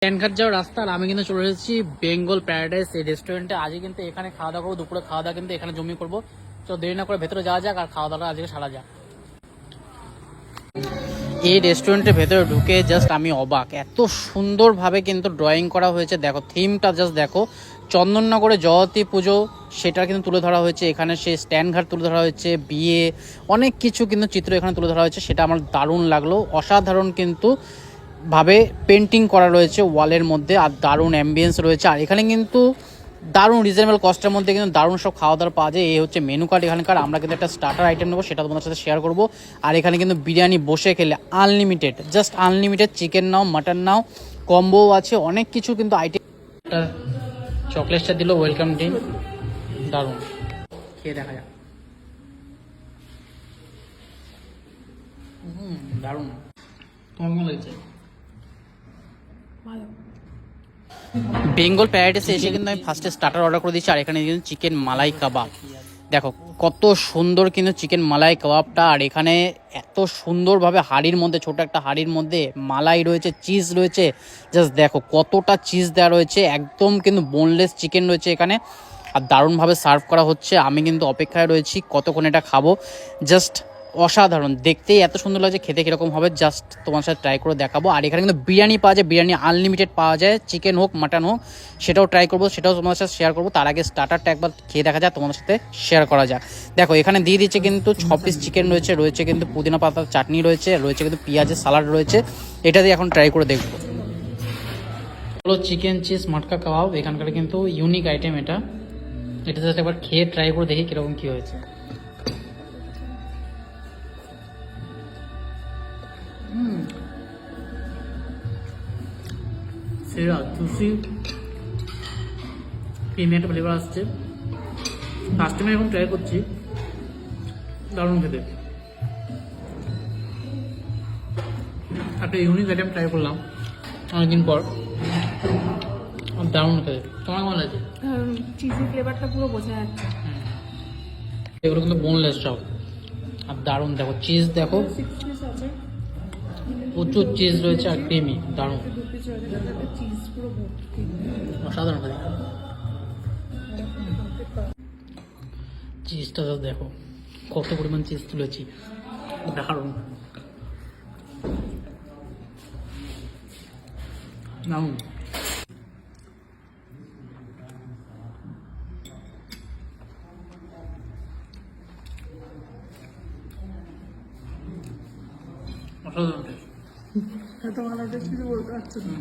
ট্যানঘাট যাওয়ার রাস্তা। আর আমি কিন্তু চলে এসেছি বেঙ্গল প্যারাডাইস এই রেস্টুরেন্টে। আজকে কিন্তু এখানে খাওয়া দাওয়া করবো, দুপুরে খাওয়া দাওয়া কিন্তু এখানে জমি করবো। তো দেরি না করে ভেতরে যাওয়া যাক আর খাওয়া দাওয়া আজকে সারা যাক। এই রেস্টুরেন্টের ভেতরে ঢুকে জাস্ট আমি অবাক, এত সুন্দরভাবে কিন্তু ড্রয়িং করা হয়েছে। দেখো থিমটা জাস্ট দেখো, চন্দননগরে জয়তী পুজো সেটা কিন্তু তুলে ধরা হয়েছে এখানে, সেই স্ট্যান্ডঘাট তুলে ধরা হয়েছে, বিয়ে অনেক কিছু কিন্তু চিত্র এখানে তুলে ধরা হয়েছে। সেটা আমার দারুণ লাগলো, অসাধারণ কিন্তু ভাবে পেন্টিং করা রয়েছে ওয়ালের মধ্যে, আর দারুণ অ্যাম্বিয়েন্স রয়েছে। আর এখানে কিন্তু দারুণ রিজনেবল কস্টের মধ্যে কিন্তু দারুণ সব খাওয়া দাওয়ার পাওয়া যায়। এই হচ্ছে মেনু কার্ড এখানকার। আমরা কিন্তু একটা স্টার্টার আইটেম নেবো, সেটা তোমাদের সাথে শেয়ার করবো। আর এখানে কিন্তু বিরিয়ানি বসে খেলে আনলিমিটেড, জাস্ট আনলিমিটেড। চিকেন নাও, মাটন নাও, কম্বো আছে, অনেক কিছু কিন্তু আইটেম। চকলেটটা দিল ওয়েলকাম ড্রিঙ্ক, দারুণ। খেয়ে দেখা যাক। দারুণ। তোমার কেমন লাগছে? বেঙ্গল প্যারাডাইসে এসে কিন্তু আমি ফার্স্টে স্টার্টার অর্ডার করে দিচ্ছি। আর এখানে কিন্তু চিকেন মালাই কাবাব, দেখো কত সুন্দর কিন্তু চিকেন মালাই কাবাবটা। আর এখানে এত সুন্দরভাবে হাঁড়ির মধ্যে, ছোট একটা হাঁড়ির মধ্যে মালাই রয়েছে, চিজ রয়েছে। জাস্ট দেখো কতটা চিজ দেওয়া রয়েছে, একদম কিন্তু বোনলেস চিকেন রয়েছে এখানে। আর দারুণভাবে সার্ভ করা হচ্ছে। আমি কিন্তু অপেক্ষায় রয়েছি কতক্ষণ এটা খাবো। জাস্ট অসাধারণ, দেখতেই এত সুন্দর লাগছে, খেতে কীরকম হবে জাস্ট তোমার সাথে ট্রাই করে দেখাবো। আর এখানে কিন্তু বিরিয়ানি পাওয়া যায়, বিরিয়ানি আনলিমিটেড পাওয়া যায়, চিকেন হোক মাটন হোক, সেটাও ট্রাই করবো, সেটাও তোমাদের সাথে শেয়ার করবো। তার আগে স্টার্টারটা একবার খেয়ে দেখা যায়, তোমাদের সাথে শেয়ার করা যায়। দেখো এখানে দিয়ে দিচ্ছে কিন্তু 6 পিস চিকেন রয়েছে, রয়েছে কিন্তু পুদিনা পাতার চাটনি রয়েছে, রয়েছে কিন্তু পেঁয়াজের সালাড রয়েছে। এটা দিয়ে এখন ট্রাই করে দেখবো। হলো চিকেন চিজ মাটকা কাবাব, এখানকার কিন্তু ইউনিক আইটেম এটা। এটা জাস্ট একবার খেয়ে ট্রাই করে দেখি কীরকম কী হয়েছে। সেরা জুসি ক্রিমি একটা ফ্লেভার আসছে। ফার্স্ট টাইম এখন ট্রাই করছি, দারুণ খেতে। একটা ইউনিক আইটেম ট্রাই করলাম অনেকদিন পর, দারুণ খেতে। তোমার কেমন লাগছে? চিজি ফ্লেভারটা পুরো বোঝা যাচ্ছে। এগুলো কিন্তু বোনলেস সব, আর দারুণ। দেখো চিজ দেখো, প্রচুর চিজ রয়েছে আর ক্রিমি, দারুণ অসাধারণ খেতে। চিজটা দেখো কত পরিমাণ চিজ তুলেছি, দারুণ দারুণ। অসাধারণ টেস্ট। এত ভালো টেস্ট কিছু বলতে পারছি না।